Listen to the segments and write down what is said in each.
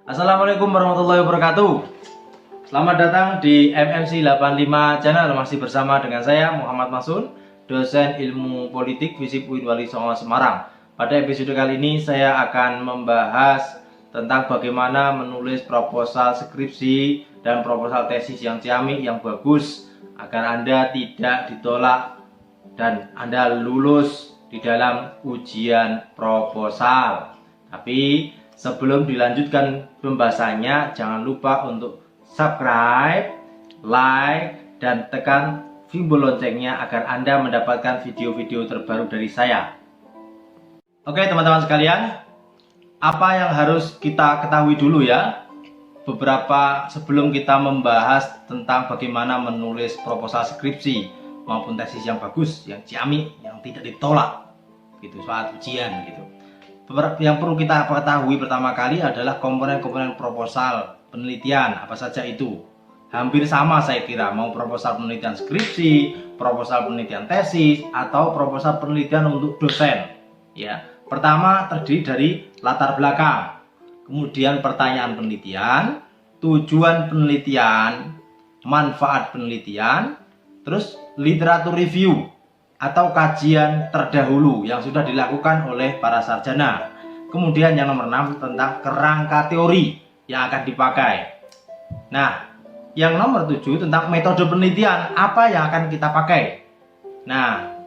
Assalamualaikum warahmatullahi wabarakatuh. Selamat datang di MMC 85 Channel. Masih bersama dengan saya Muhammad Masun, dosen ilmu politik FISIP UIN Wali Songo Semarang. Pada episode kali ini saya akan membahas tentang bagaimana menulis proposal skripsi dan proposal tesis yang ciamik, yang bagus, agar Anda tidak ditolak dan Anda lulus di dalam ujian proposal. Tapi sebelum dilanjutkan pembahasannya, jangan lupa untuk subscribe, like, dan tekan tombol loncengnya agar Anda mendapatkan video-video terbaru dari saya. Oke teman-teman sekalian, apa yang harus kita ketahui dulu ya, sebelum kita membahas tentang bagaimana menulis proposal skripsi maupun tesis yang bagus, yang ciamik, yang tidak ditolak gitu saat ujian gitu. Yang perlu kita ketahui pertama kali adalah komponen-komponen proposal penelitian, apa saja itu. Hampir sama saya kira, mau proposal penelitian skripsi, proposal penelitian tesis, atau proposal penelitian untuk dosen. Ya, pertama terdiri dari latar belakang, kemudian pertanyaan penelitian, tujuan penelitian, manfaat penelitian, terus literatur review atau kajian terdahulu yang sudah dilakukan oleh para sarjana. Kemudian yang nomor 6 tentang kerangka teori yang akan dipakai. Nah, yang nomor 7 tentang metode penelitian, apa yang akan kita pakai. Nah,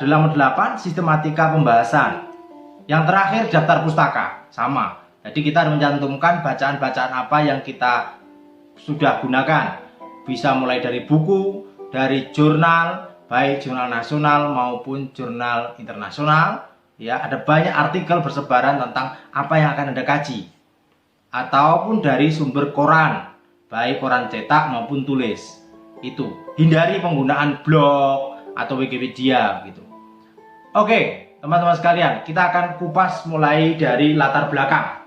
dalam 8 sistematika pembahasan. Yang terakhir daftar pustaka, sama. Jadi kita harus mencantumkan bacaan-bacaan apa yang kita sudah gunakan. Bisa mulai dari buku, dari jurnal, baik jurnal nasional maupun jurnal internasional, ya, ada banyak artikel bersebaran tentang apa yang akan Anda kaji, ataupun dari sumber koran, baik koran cetak maupun tulis. Itu hindari penggunaan blog atau Wikipedia gitu. Oke teman-teman sekalian, kita akan kupas mulai dari latar belakang.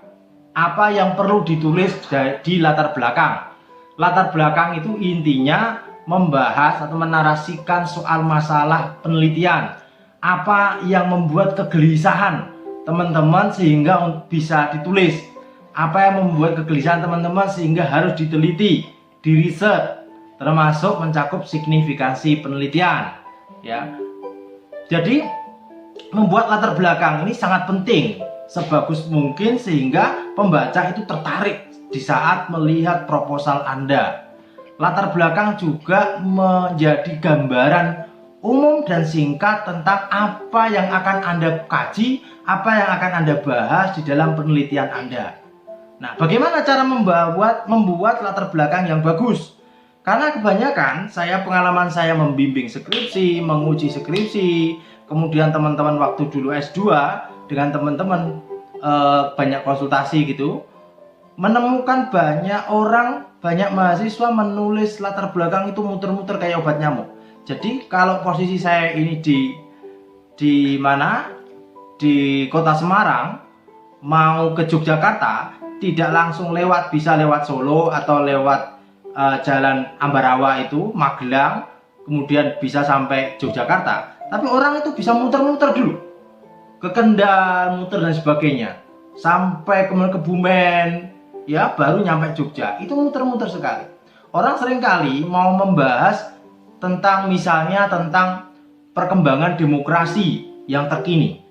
Apa yang perlu ditulis di latar belakang? Latar belakang itu intinya membahas atau menarasikan soal masalah penelitian. Apa yang membuat kegelisahan teman-teman sehingga bisa ditulis. Apa yang membuat kegelisahan teman-teman sehingga harus diteliti, diriset, termasuk mencakup signifikansi penelitian. Ya. Jadi membuat latar belakang ini sangat penting, sebagus mungkin sehingga pembaca itu tertarik di saat melihat proposal Anda. Latar belakang juga menjadi gambaran umum dan singkat tentang apa yang akan Anda kaji, apa yang akan Anda bahas di dalam penelitian Anda. Nah, bagaimana cara membuat latar belakang yang bagus? Karena kebanyakan pengalaman saya membimbing skripsi, menguji skripsi, kemudian teman-teman waktu dulu S2 dengan teman-teman banyak konsultasi gitu, menemukan banyak mahasiswa menulis latar belakang itu muter-muter kayak obat nyamuk. Jadi kalau posisi saya ini di mana? Di kota Semarang, mau ke Yogyakarta, tidak langsung bisa lewat Solo atau lewat jalan Ambarawa itu, Magelang, kemudian bisa sampai Yogyakarta. Tapi orang itu bisa muter-muter dulu ke Kendal, muter dan sebagainya, sampai kemudian ke Bumen, ya, baru nyampe Jogja. Itu muter-muter sekali. Orang seringkali mau membahas misalnya tentang perkembangan demokrasi yang terkini.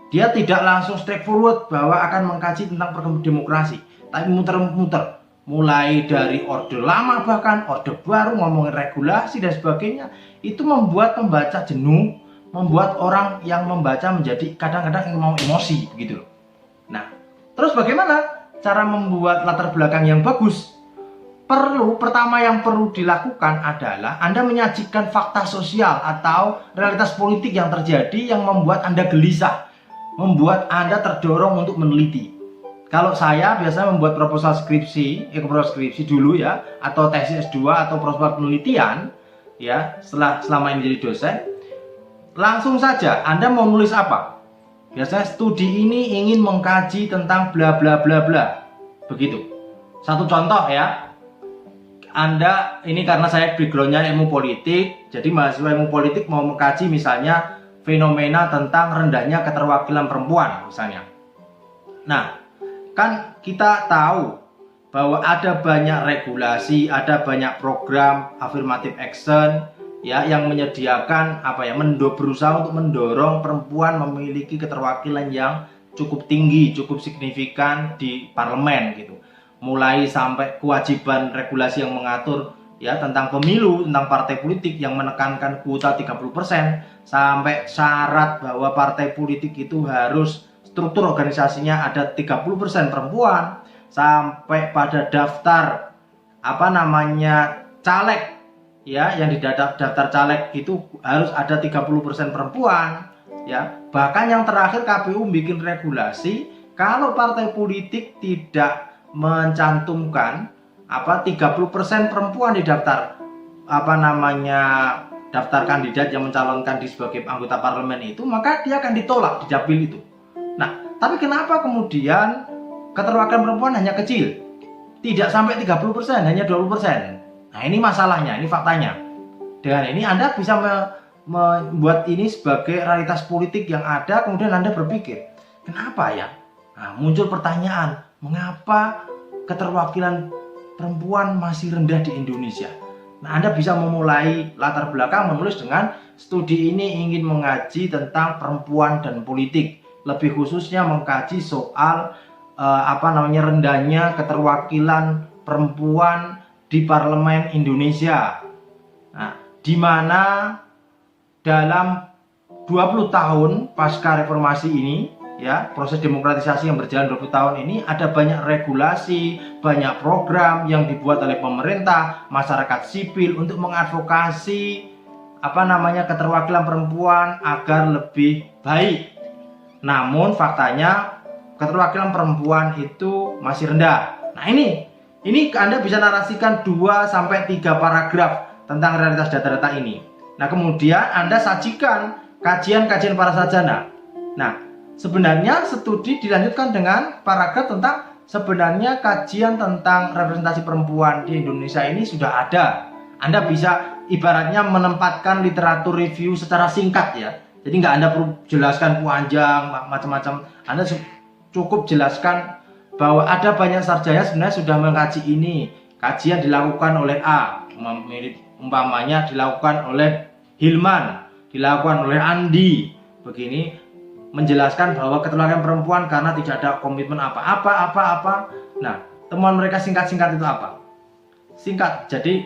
Dia tidak langsung straightforward bahwa akan mengkaji tentang perkembangan demokrasi, tapi muter-muter. Mulai dari orde lama bahkan orde baru, ngomongin regulasi dan sebagainya. Itu membuat pembaca jenuh, membuat orang yang membaca menjadi kadang-kadang mau emosi begitu loh. Nah, terus bagaimana cara membuat latar belakang yang bagus? Pertama yang perlu dilakukan adalah Anda menyajikan fakta sosial atau realitas politik yang terjadi yang membuat Anda gelisah, membuat Anda terdorong untuk meneliti. Kalau saya biasanya membuat proposal skripsi dulu ya, atau tesis S2 atau proposal penelitian ya, selama ini jadi dosen, langsung saja Anda mau nulis apa? Biasanya studi ini ingin mengkaji tentang bla bla bla bla. Begitu. Satu contoh ya. Anda ini karena saya backgroundnya ilmu politik, jadi mahasiswa ilmu politik mau mengkaji misalnya fenomena tentang rendahnya keterwakilan perempuan misalnya. Nah, kan kita tahu bahwa ada banyak regulasi, ada banyak program affirmative action ya yang menyediakan berusaha untuk mendorong perempuan memiliki keterwakilan yang cukup tinggi, cukup signifikan di parlemen gitu. Mulai sampai kewajiban regulasi yang mengatur ya tentang pemilu, tentang partai politik yang menekankan kuota 30%, sampai syarat bahwa partai politik itu harus struktur organisasinya ada 30% perempuan, sampai pada daftar caleg ya, yang di daftar caleg itu harus ada 30% perempuan ya. Bahkan yang terakhir KPU bikin regulasi kalau partai politik tidak mencantumkan 30% perempuan di daftar daftar kandidat yang mencalonkan di sebagai anggota parlemen itu, maka dia akan ditolak di dapil itu. Nah, tapi kenapa kemudian keterwakilan perempuan hanya kecil? Tidak sampai 30%, hanya 20%. Nah, ini masalahnya, ini faktanya. Dengan ini Anda bisa membuat ini sebagai realitas politik yang ada, kemudian Anda berpikir, kenapa ya? Nah, muncul pertanyaan, mengapa keterwakilan perempuan masih rendah di Indonesia? Nah, Anda bisa memulai latar belakang menulis dengan studi ini ingin mengkaji tentang perempuan dan politik, lebih khususnya mengkaji soal rendahnya keterwakilan perempuan di parlemen Indonesia. Nah, di mana dalam 20 tahun pasca reformasi ini ya, proses demokratisasi yang berjalan 20 tahun ini ada banyak regulasi, banyak program yang dibuat oleh pemerintah, masyarakat sipil untuk mengadvokasi keterwakilan perempuan agar lebih baik. Namun faktanya keterwakilan perempuan itu masih rendah. Nah, ini Anda bisa narasikan 2-3 paragraf tentang realitas data-data ini. Nah, kemudian Anda sajikan kajian-kajian para sarjana. Nah, sebenarnya studi dilanjutkan dengan paragraf tentang sebenarnya kajian tentang representasi perempuan di Indonesia ini sudah ada. Anda bisa ibaratnya menempatkan literatur review secara singkat ya. Jadi nggak Anda perlu jelaskan panjang macam-macam. Anda cukup jelaskan bahwa ada banyak sarjana sebenarnya sudah mengkaji ini. Kajian dilakukan oleh A, umpamanya dilakukan oleh Hilman, dilakukan oleh Andi. Begini menjelaskan bahwa keterwakilan perempuan karena tidak ada komitmen apa. Nah, temuan mereka singkat-singkat itu apa? Singkat. Jadi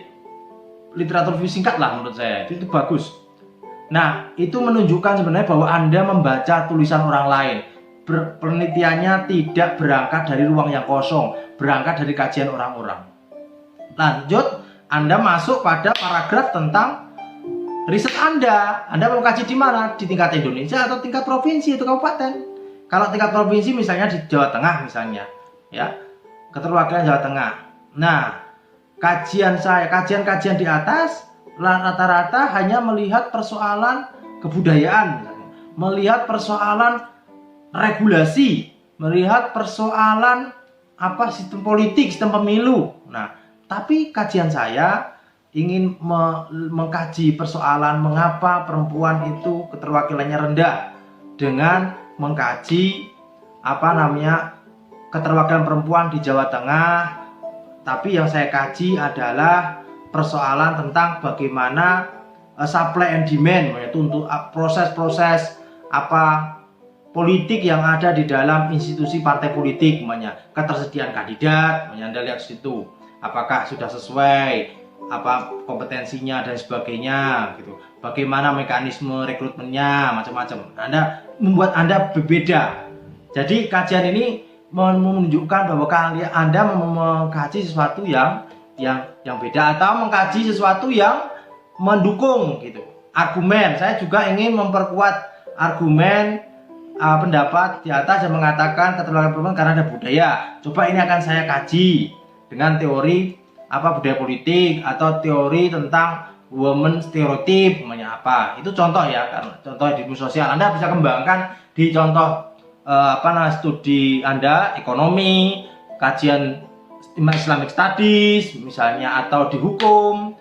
literatur review singkat lah menurut saya. Itu bagus. Nah, itu menunjukkan sebenarnya bahwa Anda membaca tulisan orang lain. Penelitiannya tidak berangkat dari ruang yang kosong, berangkat dari kajian orang-orang. Lanjut, Anda masuk pada paragraf tentang riset Anda. Anda mau kaji di mana? Di tingkat Indonesia atau tingkat provinsi atau kabupaten? Kalau tingkat provinsi misalnya di Jawa Tengah misalnya, ya, keterwakilan Jawa Tengah. Nah, kajian di atas rata-rata hanya melihat persoalan kebudayaan, melihat persoalan regulasi, melihat persoalan sistem politik, sistem pemilu. Nah, tapi kajian saya ingin mengkaji persoalan mengapa perempuan itu keterwakilannya rendah dengan mengkaji keterwakilan perempuan di Jawa Tengah. Tapi yang saya kaji adalah persoalan tentang bagaimana supply and demand, yaitu untuk proses-proses politik yang ada di dalam institusi partai politik, ketersediaan kandidat, Anda lihat situ, apakah sudah sesuai kompetensinya dan sebagainya gitu. Bagaimana mekanisme rekrutmennya, macam-macam. Membuat Anda berbeda. Jadi kajian ini menunjukkan bahwa Anda mengkaji sesuatu yang beda atau mengkaji sesuatu yang mendukung gitu. Argumen, saya juga ingin memperkuat argumen pendapat di atas yang mengatakan keterwakilan perempuan karena ada budaya. Coba ini akan saya kaji dengan teori budaya politik atau teori tentang woman stereotype, itu contoh ya, karena contoh di ilmu sosial. Anda bisa kembangkan di contoh studi Anda, ekonomi, kajian Islamic Studies misalnya, atau di hukum.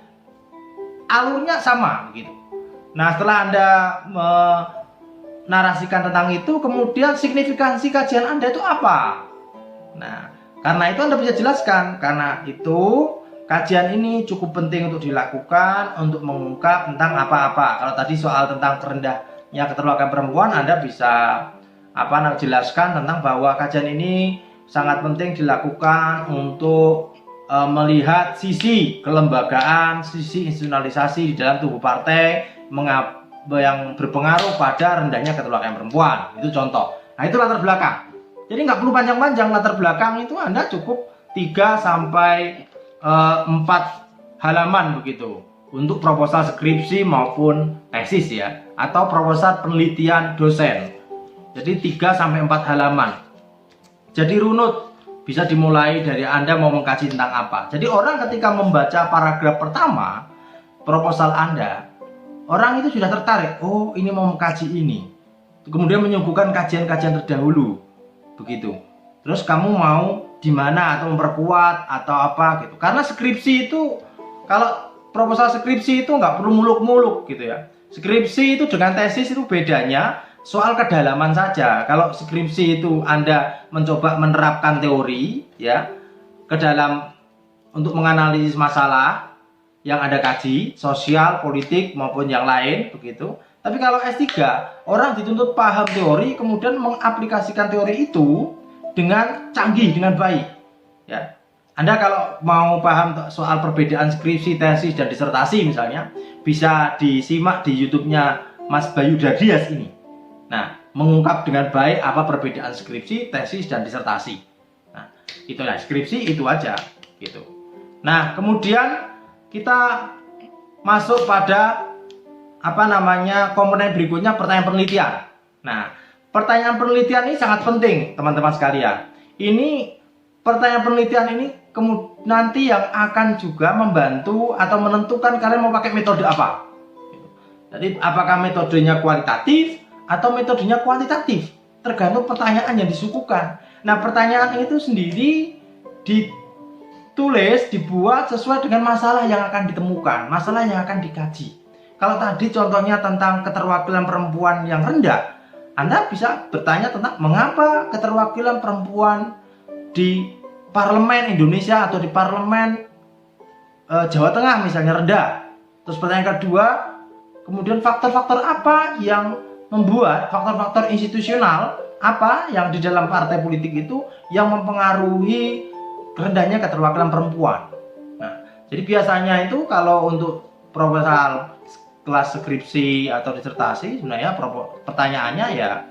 Alurnya sama gitu. Nah, setelah Anda menarasikan tentang itu, kemudian signifikansi kajian Anda itu apa? Nah, Karena itu Anda bisa jelaskan, karena itu kajian ini cukup penting untuk dilakukan untuk mengungkap tentang apa-apa. Kalau tadi soal tentang rendahnya keterwakilan perempuan, Anda bisa jelaskan tentang bahwa kajian ini sangat penting dilakukan untuk melihat sisi kelembagaan, sisi institusionalisasi di dalam tubuh partai yang berpengaruh pada rendahnya keterwakilan perempuan. Itu contoh. Nah, itu latar belakang. Jadi nggak perlu panjang-panjang, latar belakang itu Anda cukup 3 sampai 4 halaman begitu untuk proposal skripsi maupun tesis ya, atau proposal penelitian dosen. Jadi 3 sampai 4 halaman. Jadi runut, bisa dimulai dari Anda mau mengkaji tentang apa. Jadi orang ketika membaca paragraf pertama proposal Anda, orang itu sudah tertarik, oh ini mau mengkaji ini. Kemudian menyuguhkan kajian-kajian terdahulu begitu. Terus kamu mau di mana, atau memperkuat atau apa gitu. Karena skripsi itu, kalau proposal skripsi itu nggak perlu muluk-muluk gitu ya. Skripsi itu dengan tesis itu bedanya soal kedalaman saja. Kalau skripsi itu Anda mencoba menerapkan teori ya ke dalam untuk menganalisis masalah yang Anda kaji, sosial, politik maupun yang lain begitu. Tapi kalau S3, orang dituntut paham teori kemudian mengaplikasikan teori itu dengan canggih, dengan baik ya. Anda kalau mau paham soal perbedaan skripsi, tesis, dan disertasi misalnya, bisa disimak di YouTube-nya Mas Bayu Dardias ini. Nah, mengungkap dengan baik apa perbedaan skripsi, tesis, dan disertasi. Nah, itu ya, skripsi itu aja gitu. Nah, kemudian kita masuk pada komponen berikutnya, pertanyaan penelitian. Nah, pertanyaan penelitian ini sangat penting, teman-teman sekalian. Ini pertanyaan penelitian ini nanti yang akan juga membantu atau menentukan kalian mau pakai metode apa. Jadi, apakah metodenya kualitatif atau metodenya kuantitatif, tergantung pertanyaan yang disuguhkan. Nah, pertanyaan itu sendiri ditulis, dibuat sesuai dengan masalah yang akan ditemukan, masalah yang akan dikaji. Kalau tadi contohnya tentang keterwakilan perempuan yang rendah, Anda bisa bertanya tentang mengapa keterwakilan perempuan di parlemen Indonesia atau di parlemen Jawa Tengah misalnya rendah. Terus pertanyaan kedua, kemudian faktor-faktor apa yang membuat, faktor-faktor institusional apa yang di dalam partai politik itu yang mempengaruhi rendahnya keterwakilan perempuan. Nah, jadi biasanya itu kalau untuk proposal kelas skripsi atau disertasi sebenarnya pertanyaannya ya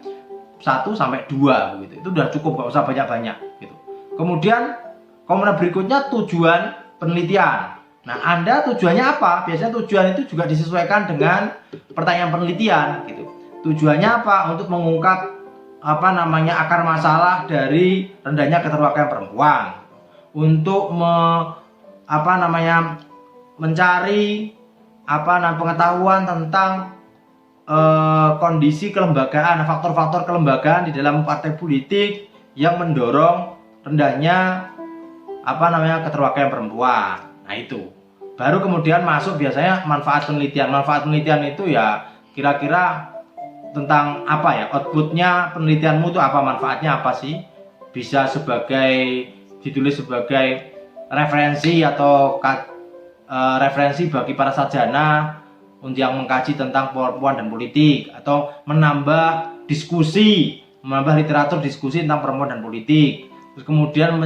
1 sampai 2 gitu. Itu udah cukup, gak usah banyak-banyak gitu. Kemudian komponen berikutnya tujuan penelitian. Nah, Anda tujuannya apa? Biasanya tujuan itu juga disesuaikan dengan pertanyaan penelitian gitu. Tujuannya apa? Untuk mengungkap akar masalah dari rendahnya keterwakilan perempuan. Untuk mencari pengetahuan tentang kondisi kelembagaan, faktor-faktor kelembagaan di dalam partai politik yang mendorong rendahnya keterwakilan perempuan. Nah, itu baru kemudian masuk biasanya manfaat penelitian. Manfaat penelitian itu ya kira-kira tentang outputnya penelitianmu itu apa, manfaatnya apa sih, bisa ditulis sebagai referensi atau referensi bagi para sarjana untuk yang mengkaji tentang perempuan dan politik, atau menambah literatur diskusi tentang perempuan dan politik. Terus kemudian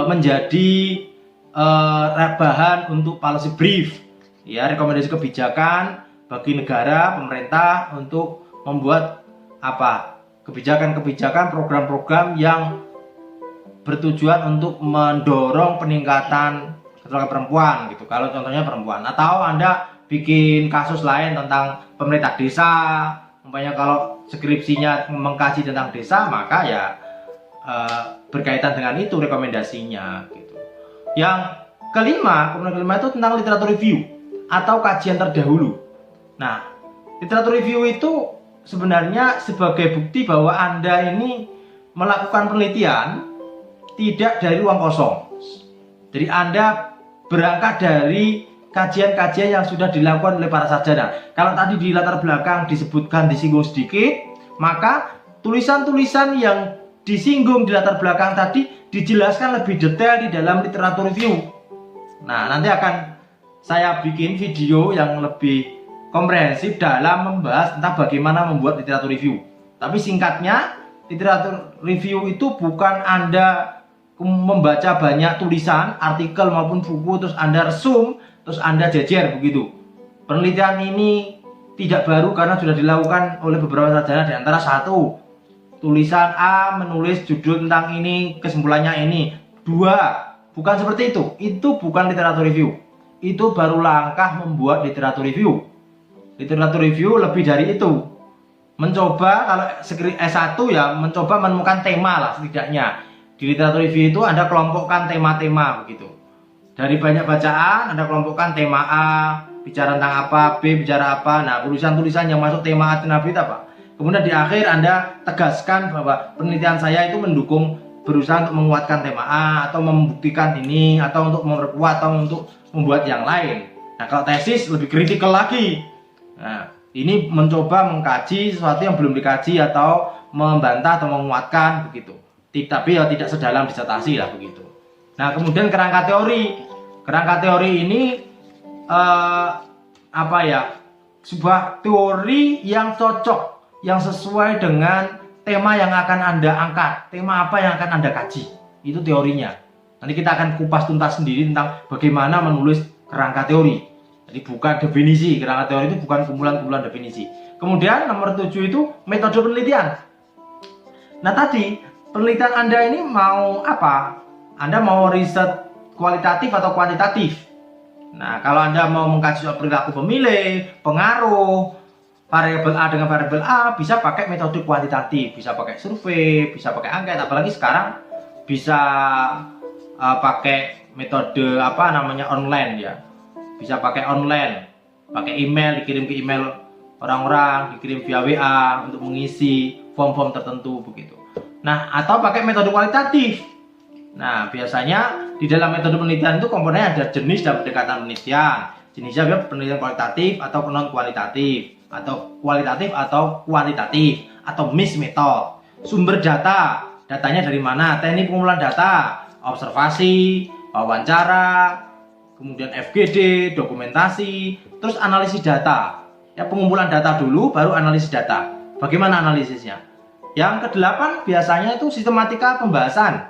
menjadi bahan untuk policy brief ya, rekomendasi kebijakan bagi negara, pemerintah untuk membuat kebijakan-kebijakan, program-program yang bertujuan untuk mendorong peningkatan keterwakilan perempuan gitu. Kalau contohnya perempuan, atau Anda bikin kasus lain tentang pemerintah desa, umpamanya kalau skripsinya mengkaji tentang desa, maka ya berkaitan dengan itu rekomendasinya gitu. Yang komponen kelima itu tentang literatur review atau kajian terdahulu. Nah, literatur review itu sebenarnya sebagai bukti bahwa Anda ini melakukan penelitian tidak dari ruang kosong. Jadi Anda berangkat dari kajian-kajian yang sudah dilakukan oleh para sarjana. Kalau tadi di latar belakang disebutkan, disinggung sedikit, maka tulisan-tulisan yang disinggung di latar belakang tadi dijelaskan lebih detail di dalam literatur review. Nah, nanti akan saya bikin video yang lebih komprehensif dalam membahas tentang bagaimana membuat literatur review. Tapi singkatnya, literatur review itu bukan Anda membaca banyak tulisan, artikel maupun buku, terus Anda resum, terus Anda jejer begitu. Penelitian ini tidak baru karena sudah dilakukan oleh beberapa sarjana, di antara satu, tulisan A menulis judul tentang ini, kesimpulannya ini. Dua, bukan seperti itu bukan literatur review. Itu baru langkah membuat literatur review. Literatur review lebih dari itu. Mencoba, kalau S1 ya, mencoba menemukan tema lah setidaknya. Di literatur review itu Anda kelompokkan tema-tema begitu. Dari banyak bacaan Anda kelompokkan tema A, bicara tentang apa, B bicara apa. Nah, tulisan-tulisan yang masuk tema A itu apa. Kemudian di akhir Anda tegaskan bahwa penelitian saya itu mendukung, berusaha untuk menguatkan tema A, atau membuktikan ini, atau untuk memperkuat, atau untuk membuat yang lain. Nah, kalau tesis lebih kritikal lagi. Nah, ini mencoba mengkaji sesuatu yang belum dikaji, atau membantah atau menguatkan begitu. Tapi ya tidak sedalam disertasi lah begitu. Nah, kemudian kerangka teori. Kerangka teori ini sebuah teori yang cocok, yang sesuai dengan tema yang akan Anda angkat, tema apa yang akan Anda kaji. Itu teorinya. Nanti kita akan kupas tuntas sendiri tentang bagaimana menulis kerangka teori. Jadi bukan definisi, kerangka teori itu bukan kumpulan-kumpulan definisi. Kemudian nomor 7 itu metode penelitian. Nah, tadi penelitian Anda ini mau apa? Anda mau riset kualitatif atau kuantitatif? Nah, kalau Anda mau mengkaji soal perilaku pemilih, pengaruh, variabel A dengan variabel A, bisa pakai metode kuantitatif, bisa pakai survei, bisa pakai angket, apalagi sekarang bisa pakai metode online ya. Bisa pakai online, pakai email, dikirim ke email orang-orang, dikirim via WA untuk mengisi form-form tertentu begitu. Nah, atau pakai metode kualitatif. Nah, biasanya di dalam metode penelitian itu komponennya ada jenis dan pendekatan penelitian. Jenisnya penelitian kualitatif atau non kualitatif, atau kualitatif atau kuantitatif, atau mixed method. Sumber data, datanya dari mana? Teknik pengumpulan data, observasi, wawancara, kemudian FGD, dokumentasi, terus analisis data. Ya, pengumpulan data dulu, baru analisis data. Bagaimana analisisnya? Yang ke-8 biasanya itu sistematika pembahasan.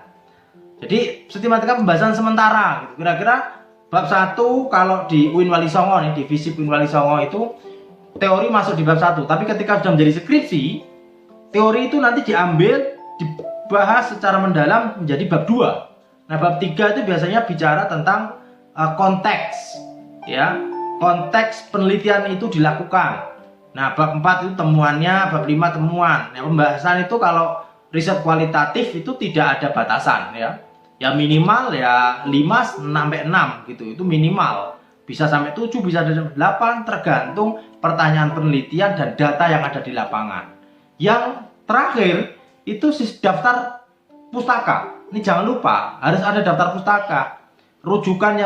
Jadi sistematika pembahasan sementara. Kira-kira bab 1 kalau di UIN Wali Songo nih, di FISIP UIN Wali Songo itu teori masuk di bab 1. Tapi ketika sudah menjadi skripsi, teori itu nanti diambil, dibahas secara mendalam menjadi bab 2. Nah, bab 3 itu biasanya bicara tentang konteks, ya, konteks penelitian itu dilakukan. Nah, bab 4 itu temuannya, bab 5 temuan. Nah, pembahasan itu kalau riset kualitatif itu tidak ada batasan ya. Ya minimal ya 5 sampai 6 gitu. Itu minimal. Bisa sampai 7, bisa sampai 8 tergantung pertanyaan penelitian dan data yang ada di lapangan. Yang terakhir itu daftar pustaka. Ini jangan lupa, harus ada daftar pustaka. Rujukannya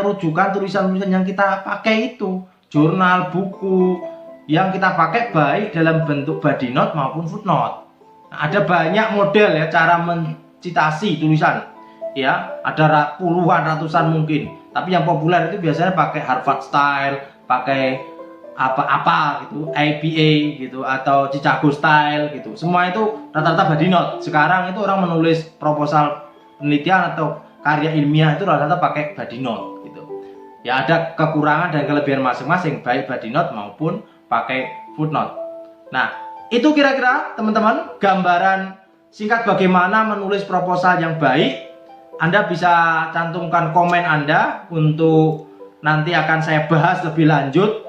tulisan-tulisan yang kita pakai itu, jurnal, buku yang kita pakai baik dalam bentuk body note maupun footnote. Nah, ada banyak model ya cara mencitasi tulisan. Ya, ada puluhan, ratusan mungkin. Tapi yang populer itu biasanya pakai Harvard style, pakai apa gitu, IPA gitu, atau Chicago style gitu. Semua itu rata-rata body note. Sekarang itu orang menulis proposal penelitian atau karya ilmiah itu rata-rata pakai body note gitu. Ya, ada kekurangan dan kelebihan masing-masing, baik body note maupun pakai footnote. Nah, itu kira-kira teman-teman gambaran singkat bagaimana menulis proposal yang baik. Anda bisa cantumkan komen Anda untuk nanti akan saya bahas lebih lanjut.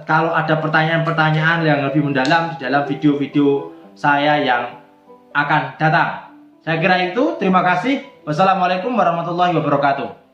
Kalau ada pertanyaan-pertanyaan yang lebih mendalam di dalam video-video saya yang akan datang. Saya kira itu. Terima kasih. Wassalamualaikum warahmatullahi wabarakatuh.